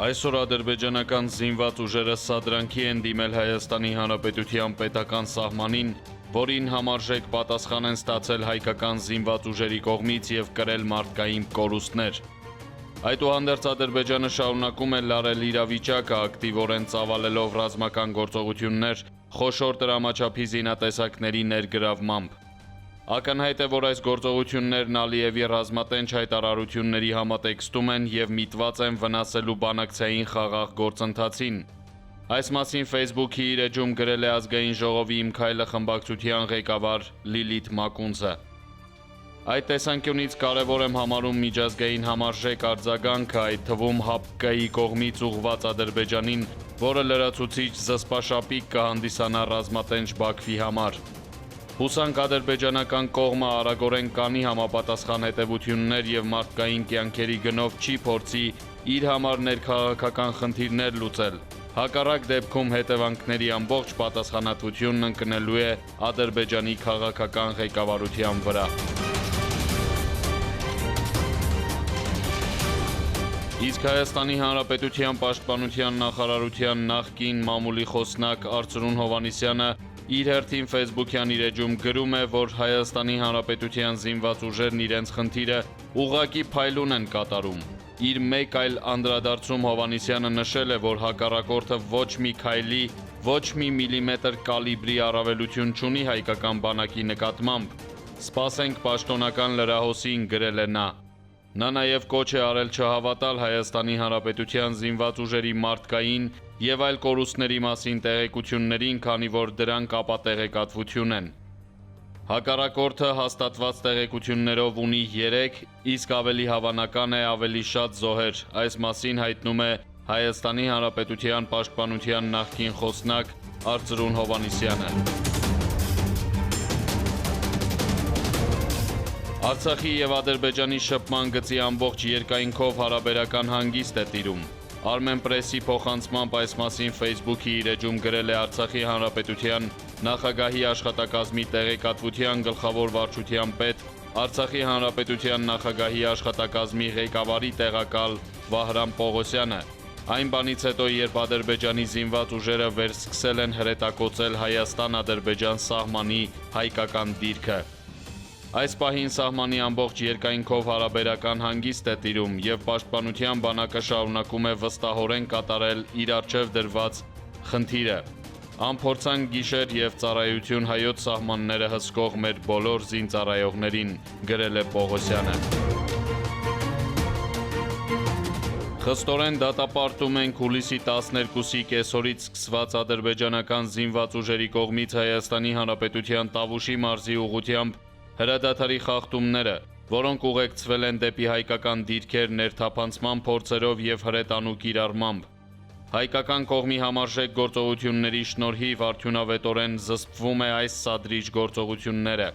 Այսօր ադրբեջանական զինված ուժերը սադրանքի են դիմել Հայաստանի Հանրապետության պետական սահմանին, որին համարժեք պատասխան են ստացել հայկական զինված ուժերի կողմից եւ կրել մարդկային կորուստներ։ Այդուհանդերձ Ադրբեջանը շարունակում է լարել իրավիճակը, ակտիվորեն ծավալելով ռազմական գործողություններ խոշոր տրամաչափի զինատեսակների ներգրավմամբ։ Ակնհայտ է, որ այս գործողություններն Ալիևի ռազմատենչ հայտարարությունների համատեքստում են եւ միտված են վնասելու բանակցային խաղաղ գործընթացին։ Այս մասին Facebook-ի իր էջում գրել է Ազգային ժողովի Իմ քայլը խմբակցության ղեկավար Լիլիթ Մակունցը։ Այդ տեսանկյունից կարևոր եմ համարում միջազգային համարժեք արձագանքը, այդ թվում ՀԱՊԿ-ի կողմից ուղղված Ադրբեջանին, որը լրացուցիչ զսպաշապիկ կհանդիսանա ռազմատենչ Բաքվի համար։ Հուսանք ադրբեջանական կողմը արագորեն կանի համապատասխան հետևություններ եւ մարդկային կյանքերի գնով չի փորձի իր համար ներքաղաքական խնդիրներ լուծել։ Հակառակ դեպքում հետևանքների ամբողջ պատասխանատվությունն ընկնելու է Ադրբեջանի քաղաքական ղեկավարության վրա։ Իսկ Հայաստանի Հանրապետության պաշտպանության նախարարության նախկին մամուլի խոսնակ Արծրուն Հովհաննիսյանը իր հերթին Facebook-յան իր էջում գրում է, որ Հայաստանի Հանրապետության զինված ուժերն իրենց խնդիրը ուղղակի փայլուն են կատարում։ Իր մեկ այլ անդրադարձում Հովհաննիսյանը նշել է, որ հակառակորդը ոչ մի քայլի, ոչ մի միլիմետր կալիբրի առավելություն չունի հայկական բանակի նկատմամբ։ Սպասենք պաշտոնական լրահոսին, գրել է նա։ Նա նաև կոչ է արել չհավատալ Հայաստանի Հանրապետության զինված ուժերի մարդկային եւ այլ կորուստների մասին տեղեկություններին, քանի որ դրանք ապատեղեկատվություն են։ Հակառակորդը հաստատված տեղեկություններով ունի 3, իսկ ավելի հավանական է ավելի շատ զոհեր։ Այս մասին հայտնում է Հայաստանի Հանրապետության պաշտպանության նախկին խոսնակ Արծրուն Հովհաննիսյանը։ Արցախի եւ Ադրբեջանի շփման գծի ամբողջ երկայնքով հարաբերական հանգիստ է տիրում։ Armenpress-ի փոխանցմամբ այս մասին Facebook-ի իր էջում գրել է Արցախի Հանրապետության նախագահի աշխատակազմի տեղեկատվության գլխավոր վարչության պետ, Արցախի Հանրապետության նախագահի աշխատակազմի ղեկավարի տեղակալ Վահրամ Պողոսյանը։ Այն բանից հետո, երբ Ադրբեջանի զինված ուժերը վերսկսել են հրետակոծել Հայաստան-Ադրբեջան սահմանի հայկական դիրքը։ Այս պահին սահմանի ամբողջ երկայնքով հարաբերական հանգիստ է տիրում եւ պաշտպանության բանակը շարունակում է վստահորեն կատարել իր առջև դրված խնդիրը։ Անփորձանք գիշեր եւ ծառայություն հայոց սահմանները հսկող մեր բոլոր զինծառայողներին, գրել է Պողոսյանը։ Խստորեն դատապարտում ենք հուլիսի 12-ի կեսօրից սկսված ադրբեջանական զինված ուժերի կողմից Հայաստանի Հանրապետության Տավուշի մարզի ուղղությամբ հրադադարի խախտումները, որոնք ուղեկցվել են դեպի հայկական դիրքեր ներթափանցման փորձերով եւ հրետանու կիրառմամբ։ Հայկական կողմի համարժեք գործողությունների շնորհիվ արդյունավետորեն զսպվում է այս սադրիչ գործողությունները։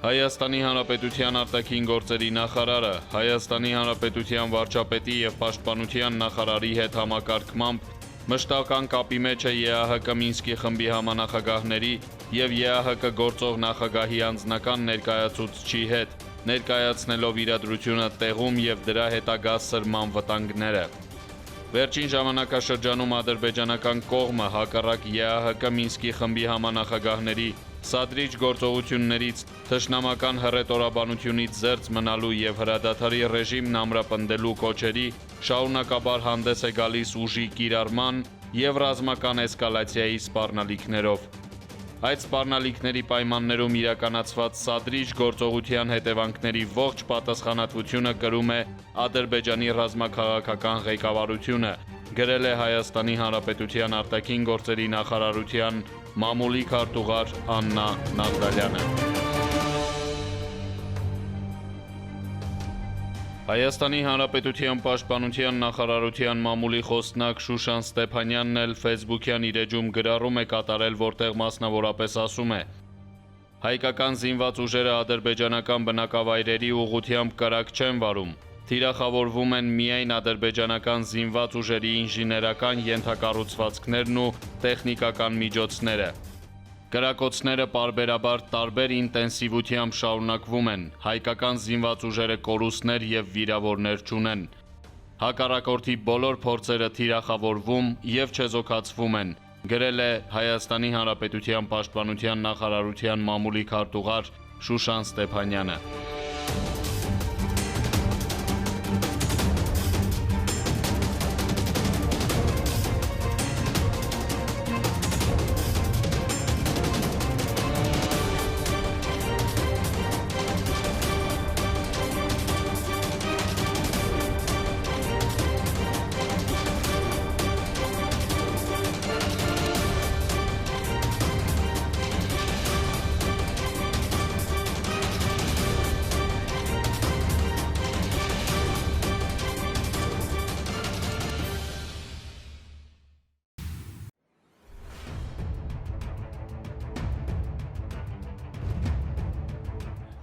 Հայաստանի Հանրապետության արտաքին գործերի նախարարը Հայաստանի Հանրապետության վարչապետի եւ պաշտպանության նախարարի հետ համակարգմամբ մշտական կապի մեջ է ԵԱՀԿ Մինսկի խմբի համանախագահների եւ ԵԱՀԿ գործող նախագահի անձնական ներկայացուցչի հետ, ներկայացնելով իրադրությունը տեղում եւ դրա հետագա սրման վտանգները։ Վերջին ժամանակաշրջանում ադրբեջանական կողմը հակառակ ԵԱՀԿ Մինսկի խմբի համանախագահների սադրիչ գործողություններից, թշնամական հռետորաբանությունից զերծ մնալու եւ հրադադարի ռեժիմն ամրապնդելու կոչերի շարունակաբար հանդես է գալիս ուժի կիրառման եւ ռազմական էսկալացիայի սպառնալիքներով։ Այդ սպառնալիքների պայմաններում իրականացված սադրիչ գործողության հետևանքների ողջ պատասխանատվությունը կրում է Ադրբեջանի ռազմաքաղաքական ղեկավարությունը, գրել է Հայաստանի Հանրապետության արտաքին գործերի նախարարության մամուլի քարտուղար Աննա Նաղդալյանը։ Հայաստանի Հանրապետության պաշտպանության նախարարության մամուլի խոսնակ Շուշան Ստեփանյանն էլ Facebook-յան իր էջում գրառում է կատարել, որտեղ մասնավորապես ասում է. Հայկական զինված ուժերը ադրբեջանական բնակավայրերի ուղղությամբ կրակ չեն վարում, թիրախավորվում են միայն ադրբեջանական զինված ուժերի ինժեներական ենթակառուցվածքներն ու տեխնիկական միջոցները։ Կրակոցները պարբերաբար տարբեր ինտենսիվությամբ շարունակվում են, հայկական զինված ուժերը կորուստներ եւ վիրավորներ չունեն։ Հակառակորդի բոլոր փորձերը թիրախավորվում եւ չեզոքացվում են, գրել է Հայաստանի Հանրապետության Պաշտպանության նախարարության մամուլի քարտուղար Շուշան Ստեփանյանը։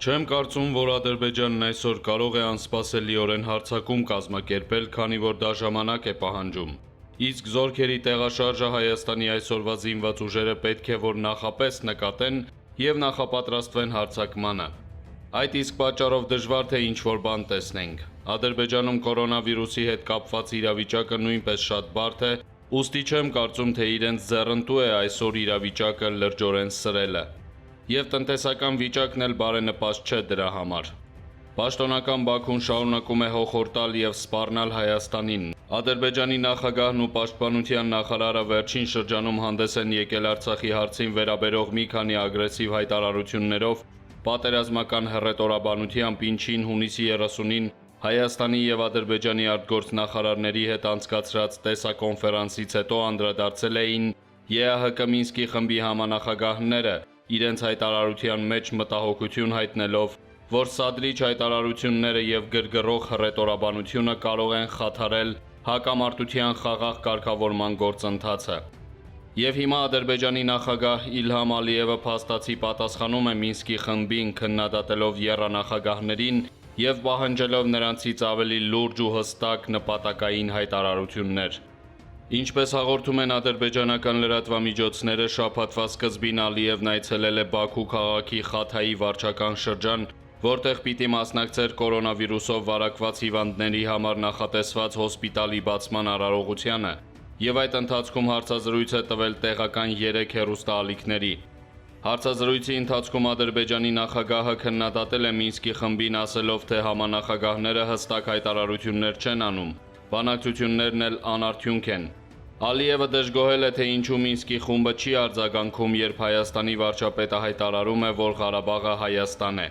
Չեմ կարծում, որ Ադրբեջանն այսօր կարող է անսպասելիորեն հարձակում կազմակերպել, քանի որ դա ժամանակ է պահանջում։ Իսկ զորքերի տեղաշարժը Հայաստանի այսօրվա զինված ուժերը պետք է որ նախապես նկատեն եւ նախապատրաստվեն հարձակմանը։ Այդ իսկ պատճառով դժվար թե ինչ-որ բան տեսնենք։ Ադրբեջանում կորոնավիրուսի հետ կապված իրավիճակը նույնպես շատ բարդ է, ուստի չեմ կարծում, թե իրենց ձեռնտու է այսօր իրավիճակը լրջորեն սրելը։ Եվ տնտեսական վիճակն էլ բարենպաստ չէ դրա համար։ Պաշտոնական Բաքուն շարունակում է հոխորտալ եւ սպառնալ Հայաստանին։ Ադրբեջանի նախագահն ու պաշտպանության նախարարը վերջին շրջանում հանդես են եկել Արցախի հարցին վերաբերող մի քանի ագրեսիվ հայտարարություններով, պատերազմական հռետորաբանությամբ, ինչին հունիսի 30-ին Հայաստանի եւ Ադրբեջանի արտգործնախարարների հետ անցկացրած տեսակոնֆերանսից հետո անդրադարձել էին ԵԱՀԿ Մինսկի խմբի համանախագահները, իրենց հայտարարության մեջ մտահոգություն հայտնելով, որ սադրիչ հայտարարությունները եւ գրգռող հռետորաբանությունը կարող են խաթարել հակամարտության խաղաղ կարգավորման գործընթացը։ Եվ հիմա Ադրբեջանի նախագահ Իլհամ Ալիևը փաստացի պատասխանում է Մինսկի խմբին, քննադատելով եռանախագահներին եւ պահանջելով նրանցից ավելի լուրջ ու հստակ նպատակային հայտարարություններ։ Ինչպես հաղորդում են ադրբեջանական լրատվամիջոցները, շաբաթվա սկզբին Ալիևն այցելել է Բաքու քաղաքի Խաթայի վարչական շրջան, որտեղ պիտի մասնակցեր կորոնավիրուսով վարակված հիվանդների համար նախատեսված հոսպիտալի բացման արարողությանը, եւ այդ ընթացքում հարցազրույց է տվել տեղական 3 հեռուստաալիքների։ Հարցազրույցի ընթացքում Ադրբեջանի նախագահը քննադատել է Մինսկի խմբին, ասելով, թե համանախագահները հստակ հայտարարություններ չեն անում, բանակցություններն էլ անարդյունք են։ Ալիևը դժգոհել է, թե ինչու Մինսկի խումբը չի արձագանքում, երբ Հայաստանի վարչապետը հայտարարում է, որ Ղարաբաղը Հայաստան է։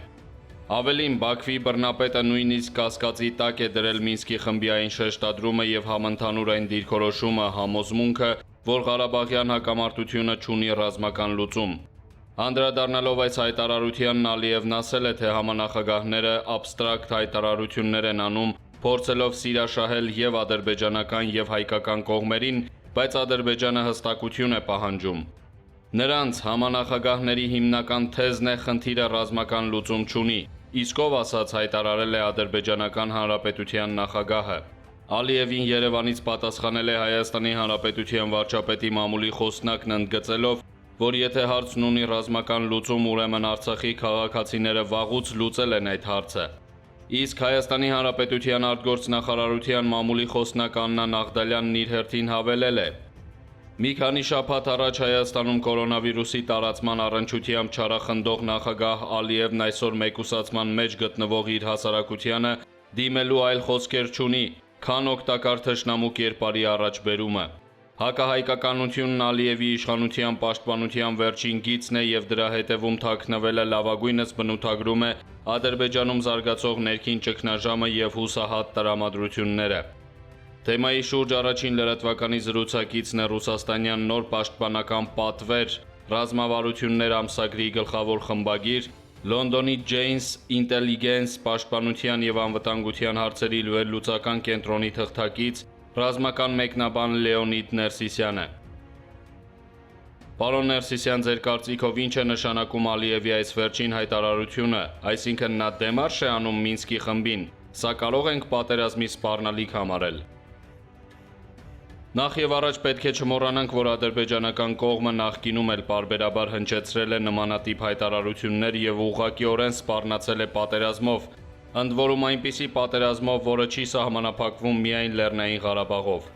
Ավելին, Բաքվի բռնապետը նույնիսկ կասկածի տակ է դրել Մինսկի խմբի այն շեշտադրումը եւ համընդհանուր այն դիրքորոշումը, համոզմունքը, որ Ղարաբաղյան հակամարտությունը չունի ռազմական լուծում։ Անդրադառնալով այս հայտարարությանն, Ալիևն ասել է, թե համանախագահները աբստրակտ հայտարարություններ են անում, փորձելով սիրաշահել եւ ադրբեջանական եւ հայկական կողմերին, բայց Ադրբեջանը հստակություն է պահանջում։ Նրանց համանախագահների հիմնական թեզն է խնդիրը ռազմական լուծում չունի, իսկ ով ասաց հայտարարել է Ադրբեջանական Հանրապետության նախագահը։ Ալիևին Երևանից պատասխանել է Հայաստանի Հանրապետության վարչապետի մամուլի խոսնակն, ընդգծելով, որ եթե հարցն ունի ռազմական լուծում, ուրեմն Արցախի քաղաքացիները վաղուց լուծել են այդ հարցը։ Իսկ Հայաստանի Հանրապետության արտգործնախարարության մամուլի խոսնակ Աննա Նաղդալյանն իր հերթին հավելել է. Մի քանի շաբաթ առաջ Հայաստանում կորոնավիրուսի տարածման առնչությամբ չարախնդող նախագահ Ալիևն այսօր մեկուսացման մեջ գտնվող իր հասարակությանը դիմելու այլ խոսքեր չունի, քան օգտակար թշնամու կերպարի առաջբերումը։ Հակահայկականությունն Ալիևի իշխանության պաշտպանության վերջին գիծն է եւ դրա հետևում թաքնվելը լավագույնս բնութագրում է Ադրբեջանում զարգացող ներքին ճգնաժամը եւ հուսահատ տրամադրությունները։ Թեմայի շուրջ առաջին լրատվականի զրուցակիցն է ռուսաստանյան նոր պաշտպանական պատվեր ռազմավարություններ ամսագրի գլխավոր խմբագիր, Լոնդոնի Janes Intelligence պաշտպանության եւ անվտանգության հարցերի վերլուծական կենտրոնի թղթակից ռազմական մեկնաբան Լեոնիդ Ներսիսյանը։ Պարոն Ներսիսյան, ձեր կարծիքով ինչ է նշանակում Ալիևի այս վերջին հայտարարությունը, այսինքն նա դեմարշ է անում Մինսկի խմբին, սա կարող ենք պատերազմի սպառնալիք համարել։ Նախ եւ առաջ պետք է չմոռանանք, որ ադրբեջանական կողմը նախկինում էլ պարբերաբար հնչեցրել է նմանատիպ հայտարարություններ եւ ուղղակիորեն սպառնացել է պատերազմով, ընդ որում այնպիսի պատերազմով, որը չի սահմանափակվում միայն Լեռնային Ղարաբաղով։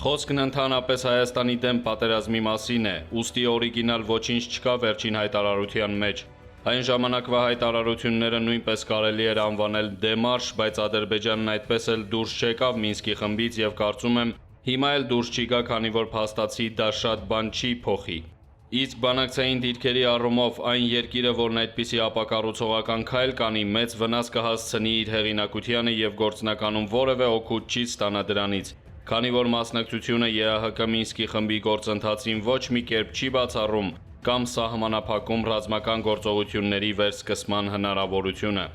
Խոսքն ընդհանրապես Հայաստանի դեմ պատերազմի մասին է, ուստի օրիգինալ ոչինչ չկա վերջին հայտարարության մեջ։ Այն ժամանակվա հայտարարությունները նույնպես կարելի էր անվանել դեմարշ, բայց Ադրբեջանն այդպես էլ դուրս չեկավ Մինսկի խմբից եւ կարծում եմ հիմա էլ դուրս չի գա, քանի որ փաստացի դա շատ բան չի փոխի։ Իսկ բանակցային դիրքերի առումով այն երկիրը, որն այդպիսի ապակառուցողական քայլ կանի, մեծ վնաս կհասցնի իր հեղինակությանը եւ գործնականում որևէ օգուտ չի ստանա դրանից, քանի որ մասնակցությունը ԵԱՀԿ Մինսկի խմբի գործընթացին ոչ մի կերպ չի բացառում կամ սահմանափակում ռազմական գործողությունների վերսկսման հնարավորությունը։